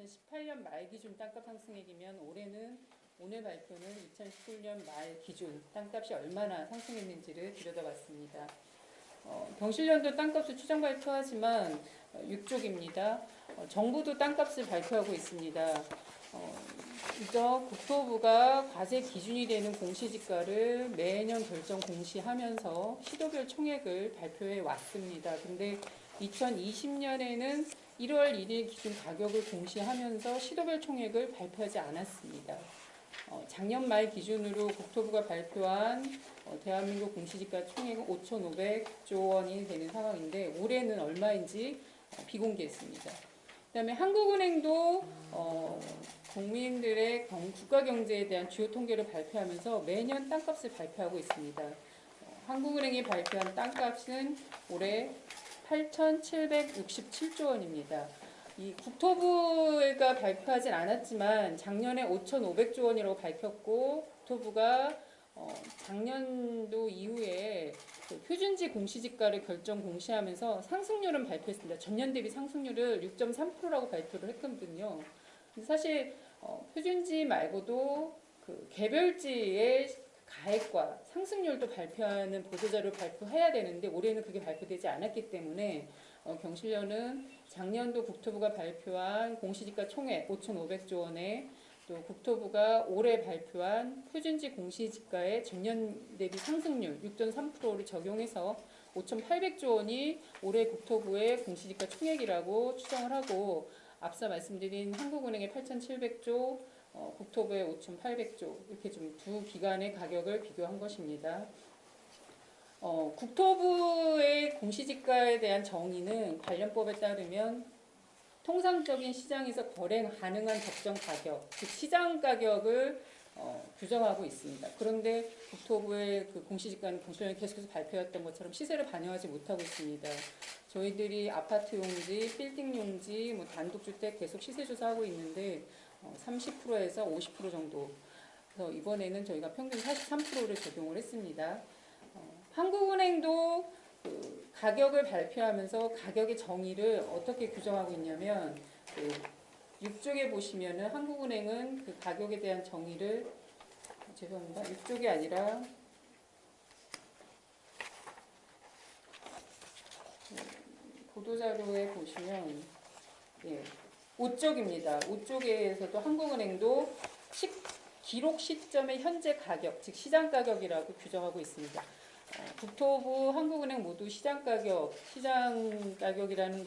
2018년 말 기준 땅값 상승액이면 올해는 오늘 발표는 2019년 말 기준 땅값이 얼마나 상승했는지를 들여다봤습니다. 경실련도 땅값을 추정 발표하지만 6쪽입니다. 정부도 땅값을 발표하고 있습니다. 이저 국토부가 과세 기준이 되는 공시지가를 매년 결정 공시하면서 시도별 총액을 발표해 왔습니다. 근데 2020년에는 1월 1일 기준 가격을 공시하면서 시도별 총액을 발표하지 않았습니다. 작년 말 기준으로 국토부가 발표한 대한민국 공시지가 총액은 5,500조 원이 되는 상황인데 올해는 얼마인지 비공개했습니다. 그다음에 한국은행도 국민들의 국가 경제에 대한 주요 통계를 발표하면서 매년 땅값을 발표하고 있습니다. 한국은행이 발표한 땅값은 올해 8,767조 원입니다. 이 국토부가 발표하진 않았지만 작년에 5,500조 원이라고 밝혔고 국토부가 작년도 이후에 그 표준지 공시지가를 결정 공시하면서 상승률은 발표했습니다. 전년 대비 상승률을 6.3%라고 발표를 했거든요. 사실 표준지 말고도 그 개별지의 가액과 상승률도 발표하는 보도자료를 발표해야 되는데 올해는 그게 발표되지 않았기 때문에 경실련은 작년도 국토부가 발표한 공시지가 총액 5,500조 원에 또 국토부가 올해 발표한 표준지 공시지가의 전년 대비 상승률 6.3%를 적용해서 5,800조 원이 올해 국토부의 공시지가 총액이라고 추정을 하고 앞서 말씀드린 한국은행의 8,700조, 국토부의 5,800조 이렇게 좀 두 기관의 가격을 비교한 것입니다. 국토부의 공시지가에 대한 정의는 관련법에 따르면 통상적인 시장에서 거래 가능한 적정 가격, 즉 시장 가격을 규정하고 있습니다. 그런데 국토부의 그 공시지가는 경실련이 계속해서 발표했던 것처럼 시세를 반영하지 못하고 있습니다. 저희들이 아파트 용지, 빌딩 용지, 단독주택 계속 시세 조사하고 있는데 30%에서 50% 정도. 그래서 이번에는 저희가 평균 43%를 적용을 했습니다. 한국은행도 그 가격을 발표하면서 가격의 정의를 어떻게 규정하고 있냐면 그 6쪽에 보시면은 한국은행은 그 가격에 대한 정의를 죄송합니다. 6쪽이 아니라 보도자료에 보시면 5쪽입니다. 5쪽에서도 한국은행도 기록 시점의 현재 가격, 즉 시장 가격이라고 규정하고 있습니다. 국토부, 한국은행 모두 시장 가격이라는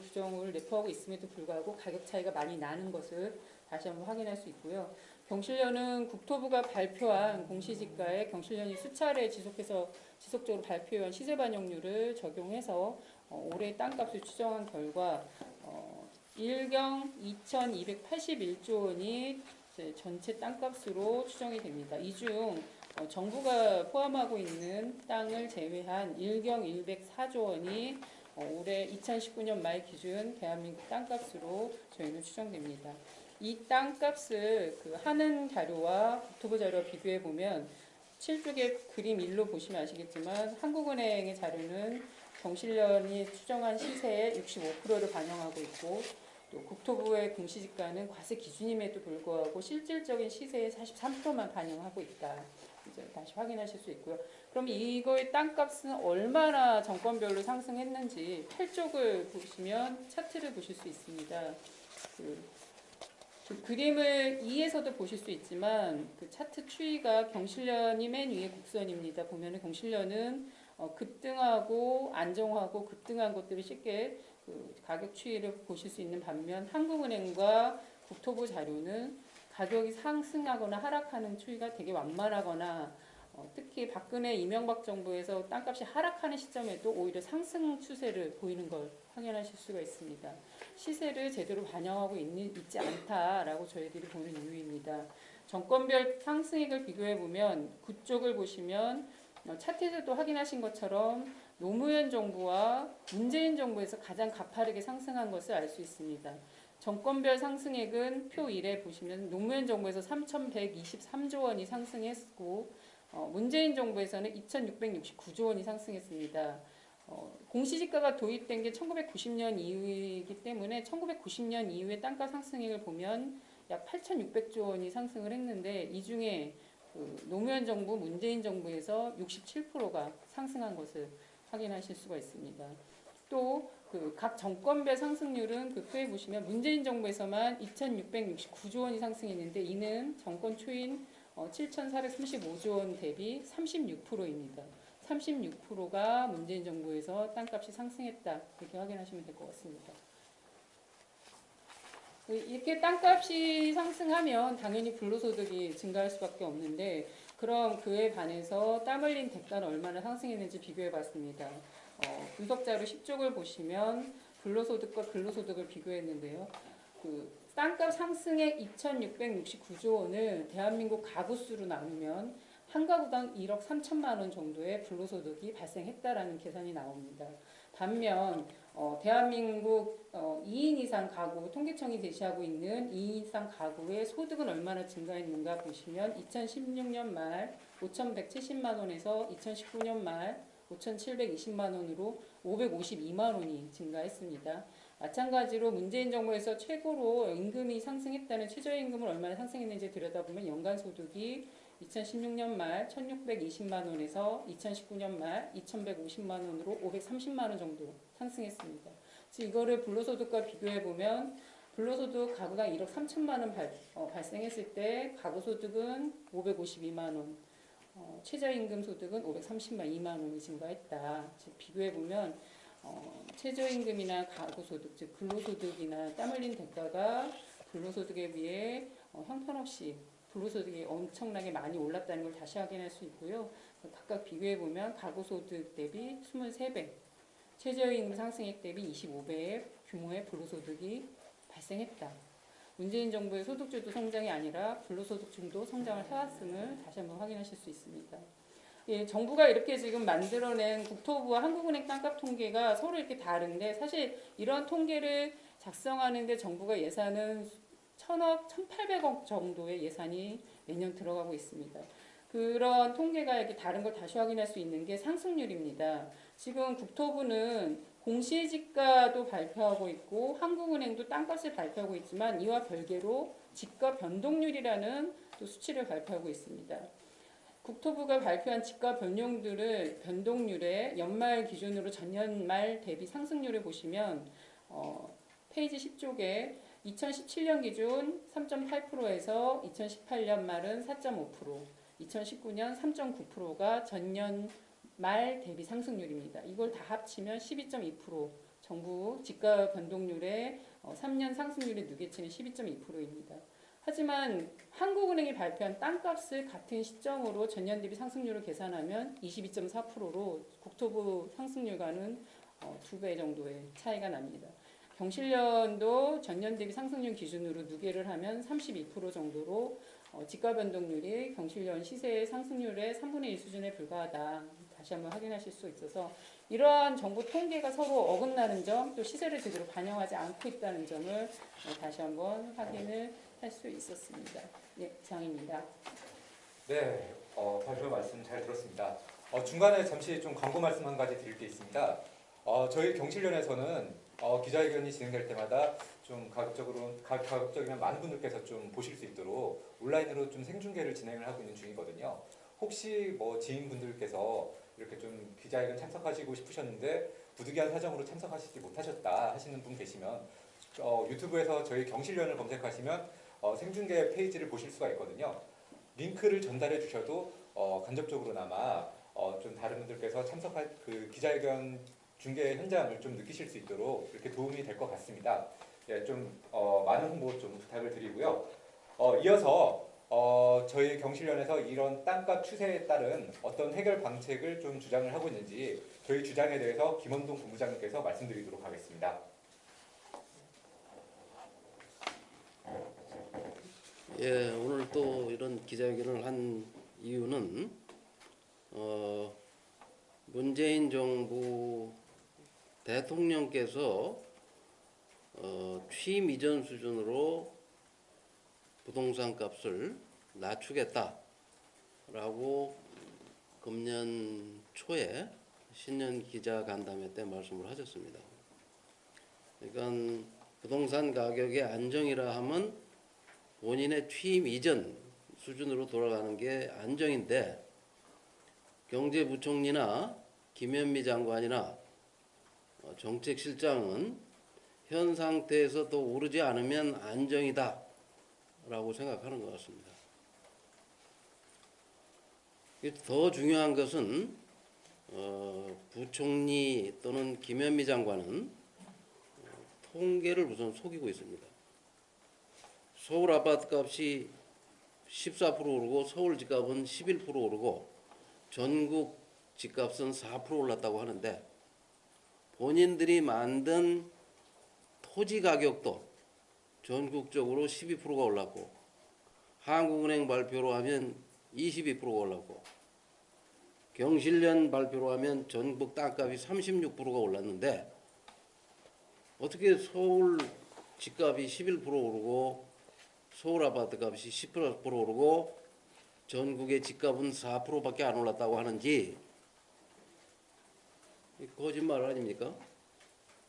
규정을 내포하고 있음에도 불구하고 가격 차이가 많이 나는 것을 다시 한번 확인할 수 있고요. 경실련은 국토부가 발표한 공시지가에 경실련이 수차례 지속적으로 발표한 시세 반영률을 적용해서 올해 땅값을 추정한 결과 1경 2,281조 원이 전체 땅값으로 추정이 됩니다. 이 중 정부가 포함하고 있는 땅을 제외한 1경 104조 원이 올해 2019년 말 기준 대한민국 땅값으로 저희는 추정됩니다. 이 땅값을 그 하는 자료와 국토부 자료와 비교해 보면 7쪽의 그림 1로 보시면 아시겠지만 한국은행의 자료는 경실련이 추정한 시세의 65%를 반영하고 있고 또 국토부의 공시지가는 과세 기준임에도 불구하고 실질적인 시세의 43%만 반영하고 있다. 이제 다시 확인하실 수 있고요. 그럼 이거의 땅값은 얼마나 정권별로 상승했는지 8쪽을 보시면 차트를 보실 수 있습니다. 그 그림을 2에서도 보실 수 있지만 그 차트 추이가 경실련이 맨 위에 곡선입니다. 보면은 경실련은 급등하고 안정하고 급등한 것들이 쉽게 그 가격 추이를 보실 수 있는 반면 한국은행과 국토부 자료는 가격이 상승하거나 하락하는 추이가 되게 완만하거나 특히 박근혜 이명박 정부에서 땅값이 하락하는 시점에도 오히려 상승 추세를 보이는 걸 확인하실 수가 있습니다. 시세를 제대로 반영하고 있지 않다라고 저희들이 보는 이유입니다. 정권별 상승액을 비교해 보면 9쪽을 보시면 차트에서도 확인하신 것처럼 노무현 정부와 문재인 정부에서 가장 가파르게 상승한 것을 알 수 있습니다. 정권별 상승액은 표 1에 보시면 노무현 정부에서 3,123조 원이 상승했고 문재인 정부에서는 2,669조 원이 상승했습니다. 공시지가가 도입된 게 1990년 이후이기 때문에 1990년 이후의 땅값 상승액을 보면 약 8,600조 원이 상승을 했는데 이 중에 그 노무현 정부, 문재인 정부에서 67%가 상승한 것을 확인하실 수가 있습니다. 또 그 각 정권별 상승률은 그 표에 보시면 문재인 정부에서만 2,669조 원이 상승했는데 이는 정권 초인 7,435조 원 대비 36%입니다. 36%가 문재인 정부에서 땅값이 상승했다. 이렇게 확인하시면 될 것 같습니다. 이렇게 땅값이 상승하면 당연히 불로소득이 증가할 수밖에 없는데 그럼 그에 반해서 땀 흘린 대가는 얼마나 상승했는지 비교해 봤습니다. 분석자료 10쪽을 보시면 불로소득과 근로소득을 비교했는데요. 그 땅값 상승액 2,669조 원을 대한민국 가구 수로 나누면 한 가구당 1억 3천만 원 정도의 불로소득이 발생했다라는 계산이 나옵니다. 반면 대한민국 2인 이상 가구, 통계청이 제시하고 있는 2인 이상 가구의 소득은 얼마나 증가했는가 보시면 2016년 말 5,170만 원에서 2019년 말 5,720만 원으로 552만 원이 증가했습니다. 마찬가지로 문재인 정부에서 최고로 임금이 상승했다는 최저임금을 얼마나 상승했는지 들여다보면 연간 소득이 2016년 말 1,620만 원에서 2019년 말 2,150만 원으로 530만 원 정도 상승했습니다. 즉 이거를 불로소득과 비교해 보면 불로소득 가구당 1억 3천만 원 발생했을 때 가구 소득은 552만 원, 최저임금 소득은 532만 원이 증가했다. 즉 비교해 보면 최저임금이나 가구소득, 즉 근로소득이나 땀 흘린 대가가 불로소득에 비해 형편없이 불로소득이 엄청나게 많이 올랐다는 걸 다시 확인할 수 있고요. 각각 비교해 보면 가구소득 대비 23배, 최저임금 상승액 대비 25배의 규모의 불로소득이 발생했다. 문재인 정부의 소득주도 성장이 아니라 불로소득층도 성장을 해왔음을 다시 한번 확인하실 수 있습니다. 예, 정부가 이렇게 지금 만들어낸 국토부와 한국은행 땅값 통계가 서로 이렇게 다른데 사실 이런 통계를 작성하는데 정부가 예산은 1,000억, 1,800억 정도의 예산이 매년 들어가고 있습니다. 그런 통계가 이렇게 다른 걸 다시 확인할 수 있는 게 상승률입니다. 지금 국토부는 공시지가도 발표하고 있고 한국은행도 땅값을 발표하고 있지만 이와 별개로 지가 변동률이라는 또 수치를 발표하고 있습니다. 국토부가 발표한 지가 변동률의 연말 기준으로 전년 말 대비 상승률을 보시면 페이지 10쪽에 2017년 기준 3.8%에서 2018년 말은 4.5%, 2019년 3.9%가 전년 말 대비 상승률입니다. 이걸 다 합치면 12.2%, 정부 지가 변동률의 3년 상승률을 누계치는 12.2%입니다. 하지만 한국은행이 발표한 땅값을 같은 시점으로 전년 대비 상승률을 계산하면 22.4%로 국토부 상승률과는 2배 정도의 차이가 납니다. 경실련도 전년 대비 상승률 기준으로 누계를 하면 32% 정도로 지가 변동률이 경실련 시세의 상승률의 3분의 1 수준에 불과하다. 다시 한번 확인하실 수 있어서 이러한 정부 통계가 서로 어긋나는 점, 또 시세를 제대로 반영하지 않고 있다는 점을 다시 한번 확인을 할 수 있었습니다. 네, 이상입니다. 네, 발표 말씀 잘 들었습니다. 중간에 잠시 좀 광고 말씀 한 가지 드릴 게 있습니다. 저희 경실련에서는 기자회견이 진행될 때마다 좀 가급적이면 많은 분들께서 좀 보실 수 있도록 온라인으로 좀 생중계를 진행을 하고 있는 중이거든요. 혹시 뭐 지인분들께서 이렇게 좀 기자회견 참석하시고 싶으셨는데 부득이한 사정으로 참석하시지 못하셨다 하시는 분 계시면 유튜브에서 저희 경실련을 검색하시면 생중계 페이지를 보실 수가 있거든요. 링크를 전달해 주셔도 간접적으로나마 좀 다른 분들께서 참석할 그 기자회견 중계 현장을 좀 느끼실 수 있도록 이렇게 도움이 될 것 같습니다. 예, 좀 많은 홍보 좀 부탁을 드리고요. 이어서 저희 경실련에서 이런 땅값 추세에 따른 어떤 해결 방책을 좀 주장을 하고 있는지 저희 주장에 대해서 김원동 본부장님께서 말씀드리도록 하겠습니다. 예, 오늘 또 이런 기자회견을 한 이유는 문재인 정부 대통령께서 취임 이전 수준으로 부동산 값을 낮추겠다라고 금년 초에 신년 기자간담회 때 말씀을 하셨습니다. 그러니까 부동산 가격의 안정이라 하면 본인의 취임 이전 수준으로 돌아가는 게 안정인데 경제부총리나 김현미 장관이나 정책실장은 현 상태에서 더 오르지 않으면 안정이다 라고 생각하는 것 같습니다. 더 중요한 것은 부총리 또는 김현미 장관은 통계를 우선 속이고 있습니다. 서울 아파트 값이 14% 오르고 서울 집값은 11% 오르고 전국 집값은 4% 올랐다고 하는데 본인들이 만든 토지 가격도 전국적으로 12%가 올랐고 한국은행 발표로 하면 22%가 올랐고 경실련 발표로 하면 전국 땅값이 36%가 올랐는데 어떻게 서울 집값이 11% 오르고 서울 아파트 값이 10% 오르고 전국의 집값은 4%밖에 안 올랐다고 하는지 거짓말 아닙니까?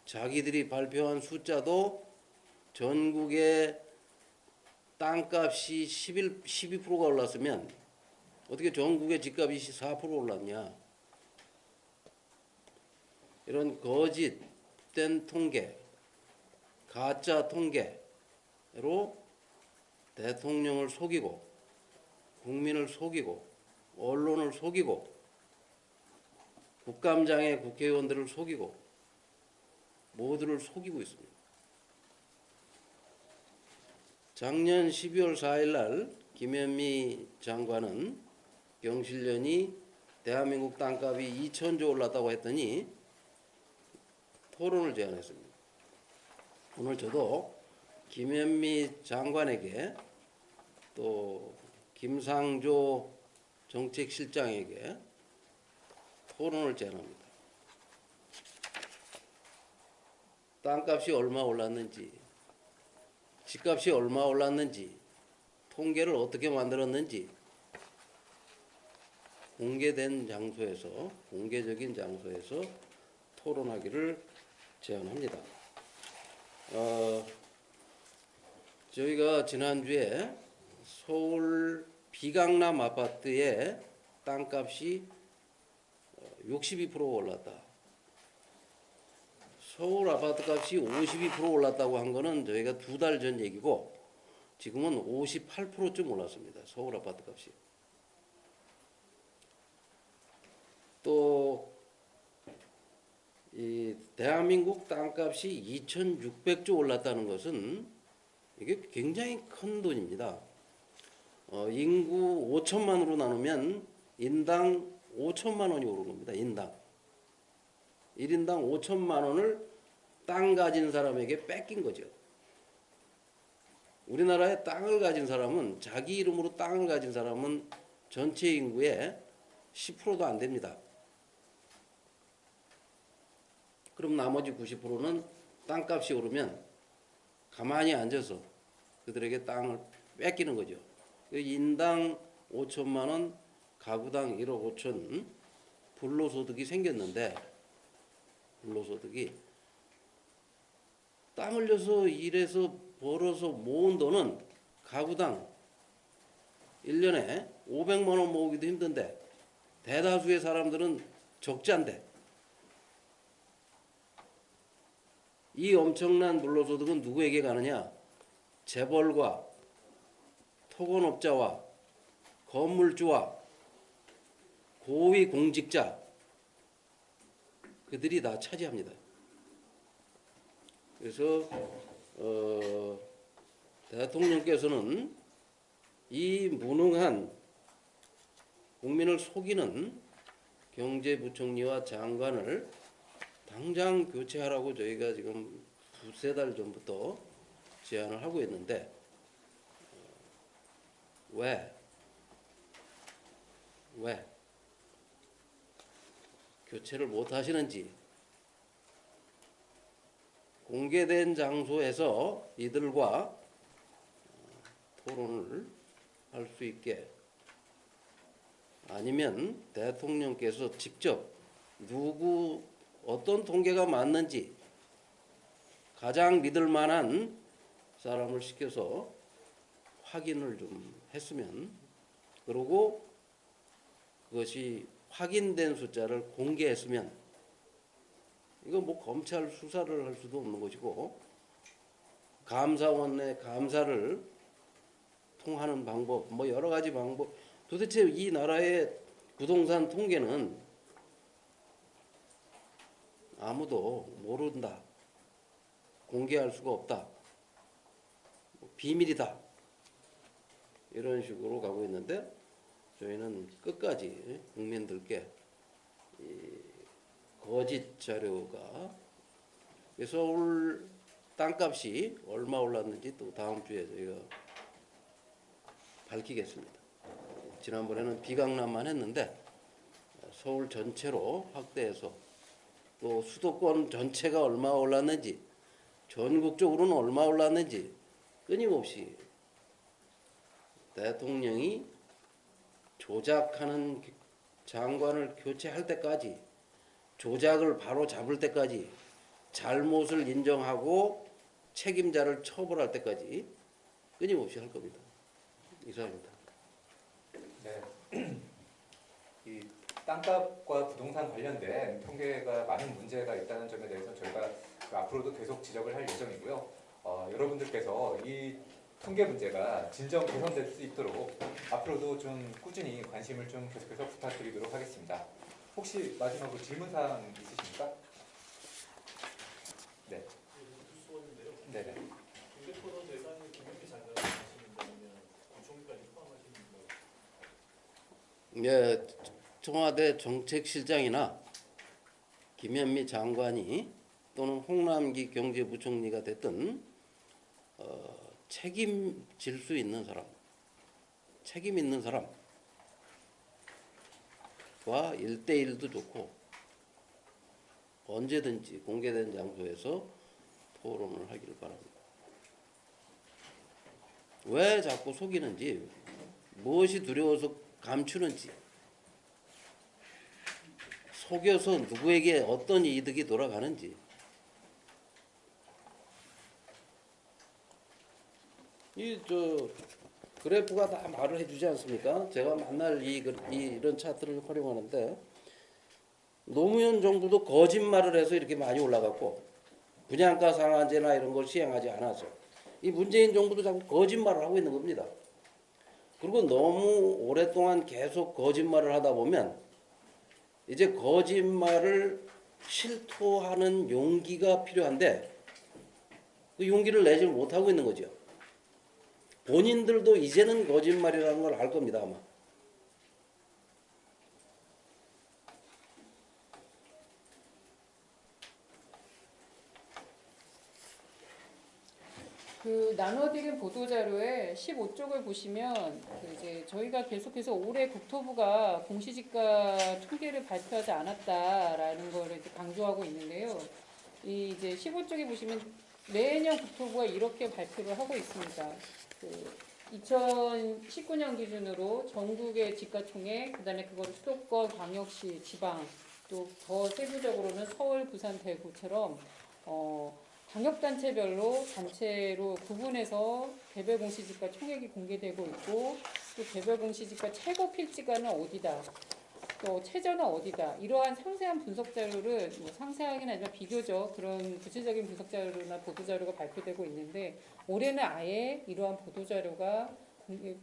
자기들이 발표한 숫자도 전국의 땅값이 12%가 올랐으면 어떻게 전국의 집값이 4% 올랐냐? 이런 거짓된 통계, 가짜 통계로 대통령을 속이고 국민을 속이고 언론을 속이고 국감장의 국회의원들을 속이고 모두를 속이고 있습니다. 작년 12월 4일 날 김현미 장관은 경실련이 대한민국 땅값이 2,000조 올랐다고 했더니 토론을 제안했습니다. 오늘 저도 김현미 장관에게 또 김상조 정책실장에게 토론을 제안합니다. 땅값이 얼마 올랐는지, 집값이 얼마 올랐는지, 통계를 어떻게 만들었는지 공개된 장소에서, 공개적인 장소에서 토론하기를 제안합니다. 저희가 지난주에 서울 비강남 아파트의 땅값이 62% 올랐다. 서울 아파트 값이 52% 올랐다고 한 거는 저희가 2달 전 얘기고 지금은 58%쯤 올랐습니다. 서울 아파트 값이. 또 이 대한민국 땅값이 2,600조 올랐다는 것은 이게 굉장히 큰 돈입니다. 인구 5천만으로 나누면 인당 5천만 원이 오른 겁니다. 인당. 1인당 5천만 원을 땅 가진 사람에게 뺏긴 거죠. 우리나라에 땅을 가진 사람은, 자기 이름으로 땅을 가진 사람은 전체 인구의 10%도 안 됩니다. 그럼 나머지 90%는 땅값이 오르면 가만히 앉아서 그들에게 땅을 뺏기는 거죠. 인당 5천만 원, 가구당 1억 5천 불로소득이 생겼는데, 불로소득이 땀 흘려서 일해서 벌어서 모은 돈은 가구당 1년에 500만 원 모으기도 힘든데 대다수의 사람들은 적자인데 이 엄청난 불로소득은 누구에게 가느냐? 재벌과 토건업자와 건물주와 고위 공직자, 그들이 다 차지합니다. 그래서 대통령께서는 이 무능한 국민을 속이는 경제부총리와 장관을 당장 교체하라고 저희가 지금 2~3달 전부터 제안을 하고 있는데 왜 교체를 못 하시는지, 공개된 장소에서 이들과 토론을 할 수 있게, 아니면 대통령께서 직접 누구 어떤 통계가 맞는지 가장 믿을 만한 사람을 시켜서 확인을 좀 했으면, 그리고 그것이 확인된 숫자를 공개했으면, 이거 뭐 검찰 수사를 할 수도 없는 것이고, 감사원의 감사를 통하는 방법, 뭐 여러 가지 방법. 도대체 이 나라의 부동산 통계는 아무도 모른다, 공개할 수가 없다, 뭐 비밀이다, 이런 식으로 가고 있는데, 저희는 끝까지 국민들께 이 거짓 자료가, 서울 땅값이 얼마 올랐는지 또 다음 주에 저희가 밝히겠습니다. 지난번에는 비강남만 했는데 서울 전체로 확대해서 또 수도권 전체가 얼마 올랐는지, 전국적으로는 얼마 올랐는지 끊임없이 대통령이 조작하는 장관을 교체할 때까지, 조작을 바로 잡을 때까지, 잘못을 인정하고 책임자를 처벌할 때까지 끊임없이 할 겁니다. 이상입니다. 네. 이 땅값과 부동산 관련된 통계가 많은 문제가 있다는 점에 대해서 저희가 앞으로도 계속 지적을 할 예정이고요. 여러분들께서 이 통계 문제가 진정 개선될 수 있도록 앞으로도 좀 꾸준히 관심을 좀 계속해서 부탁드리도록 하겠습니다. 혹시 마지막으로 질문사항 있으십니까? 네. 수원인데요. 네네. 국제토론 대상이 김현미 장관을 하시는 거면 구청까지 포함하시는 거예요? 예, 청와대 정책실장이나 김현미 장관이 또는 홍남기 경제부총리가 됐든 책임질 수 있는 사람, 책임 있는 사람과 1대1도 좋고 언제든지 공개된 장소에서 토론을 하기를 바랍니다. 왜 자꾸 속이는지, 무엇이 두려워서 감추는지, 속여서 누구에게 어떤 이득이 돌아가는지, 그래프가 다 말을 해주지 않습니까? 제가 맨날 이런 차트를 활용하는데, 노무현 정부도 거짓말을 해서 이렇게 많이 올라갔고, 분양가 상한제나 이런 걸 시행하지 않아서, 이 문재인 정부도 자꾸 거짓말을 하고 있는 겁니다. 그리고 너무 오랫동안 계속 거짓말을 하다 보면 이제 거짓말을 실토하는 용기가 필요한데, 그 용기를 내지 못하고 있는 거죠. 본인들도 이제는 거짓말이라는 걸 알 겁니다, 아마. 그 나눠드린 보도자료에 15쪽을 보시면 이제 저희가 계속해서 올해 국토부가 공시지가 통계를 발표하지 않았다라는 걸 이제 강조하고 있는데요. 이 이제 15쪽에 보시면 매년 국토부가 이렇게 발표를 하고 있습니다. 2019년 기준으로 전국의 지가총액, 그다음에 그걸 수도권, 광역시, 지방, 또 더 세부적으로는 서울, 부산, 대구처럼 광역단체별로 단체로 구분해서 개별 공시지가 총액이 공개되고 있고, 또 개별 공시지가 최고 필지가는 어디다, 또 최저는 어디다, 이러한 상세한 분석 자료를 상세하긴 하지만 비교적 그런 구체적인 분석 자료나 보도 자료가 발표되고 있는데, 올해는 아예 이러한 보도 자료가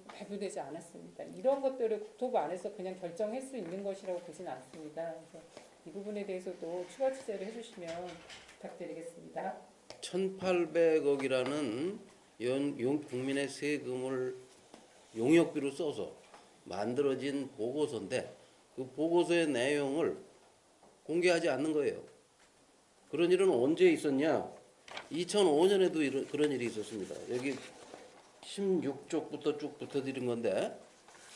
발표되지 않았습니다. 이런 것들을 국토부 안에서 그냥 결정할 수 있는 것이라고 보지는 않습니다. 그래서 이 부분에 대해서도 추가 취재를 해주시면 부탁드리겠습니다. 1,800억이라는 국민의 세금을 용역비로 써서 만들어진 보고서인데, 그 보고서의 내용을 공개하지 않는 거예요. 그런 일은 언제 있었냐? 2005년에도 그런 일이 있었습니다. 여기 16쪽부터 쭉 붙어드린 건데,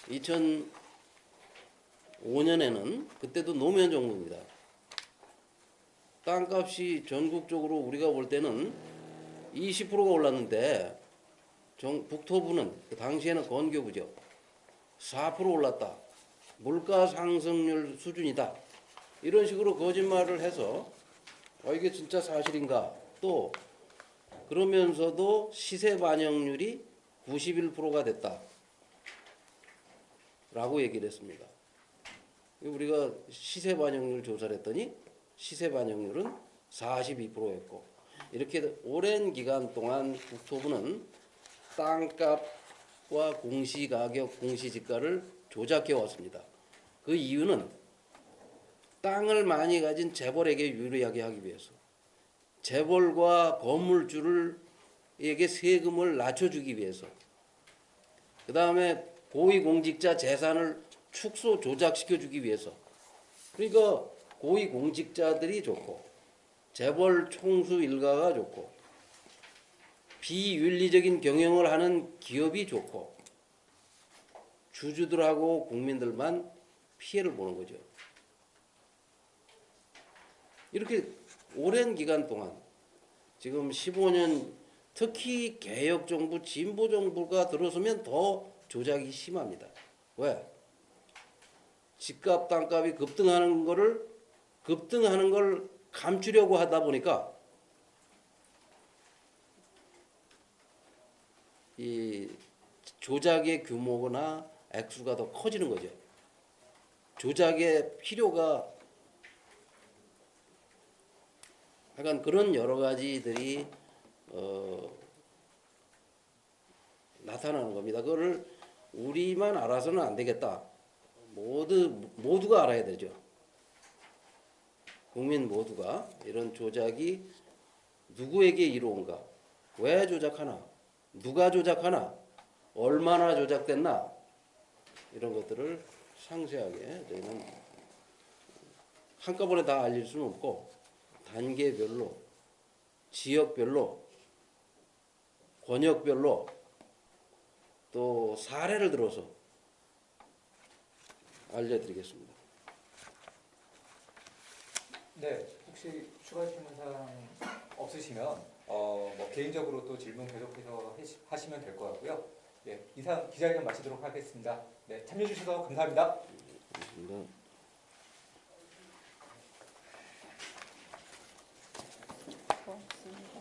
2005년에는 그때도 노무현 정부입니다. 땅값이 전국적으로 우리가 볼 때는 20%가 올랐는데, 국토부는 그 당시에는 건교부죠, 4% 올랐다, 물가 상승률 수준이다, 이런 식으로 거짓말을 해서 이게 진짜 사실인가? 또 그러면서도 시세 반영률이 91%가 됐다. 라고 얘기를 했습니다. 우리가 시세 반영률 조사를 했더니 시세 반영률은 42%였고 이렇게 오랜 기간 동안 국토부는 땅값과 공시가격, 공시지가를 조작해 왔습니다. 그 이유는 땅을 많이 가진 재벌에게 유리하게 하기 위해서 재벌과 건물주에게 세금을 낮춰주기 위해서 그 다음에 고위공직자 재산을 축소 조작시켜주기 위해서 그러니까 고위공직자들이 좋고 재벌 총수 일가가 좋고 비윤리적인 경영을 하는 기업이 좋고 주주들하고 국민들만 피해를 보는 거죠. 이렇게 오랜 기간 동안 지금 15년 특히 개혁정부, 진보정부가 들어서면 더 조작이 심합니다. 왜? 집값, 땅값이 급등하는 걸 감추려고 하다 보니까 이 조작의 규모나 액수가 더 커지는 거죠. 조작의 필요가 약간 그런 여러 가지들이 나타나는 겁니다. 그거를 우리만 알아서는 안 되겠다. 모두가 알아야 되죠. 국민 모두가 이런 조작이 누구에게 이루어온가, 왜 조작하나, 누가 조작하나, 얼마나 조작됐나 이런 것들을 상세하게 저희는 한꺼번에 다 알릴 수는 없고 단계별로, 지역별로, 권역별로 또 사례를 들어서 알려드리겠습니다. 네, 혹시 추가하시는 사항 없으시면 뭐 개인적으로 또 질문 계속해서 하시면 될 것 같고요. 네, 이상 기자회견 마치도록 하겠습니다. 네, 참여해 주셔서 감사합니다. 고맙습니다.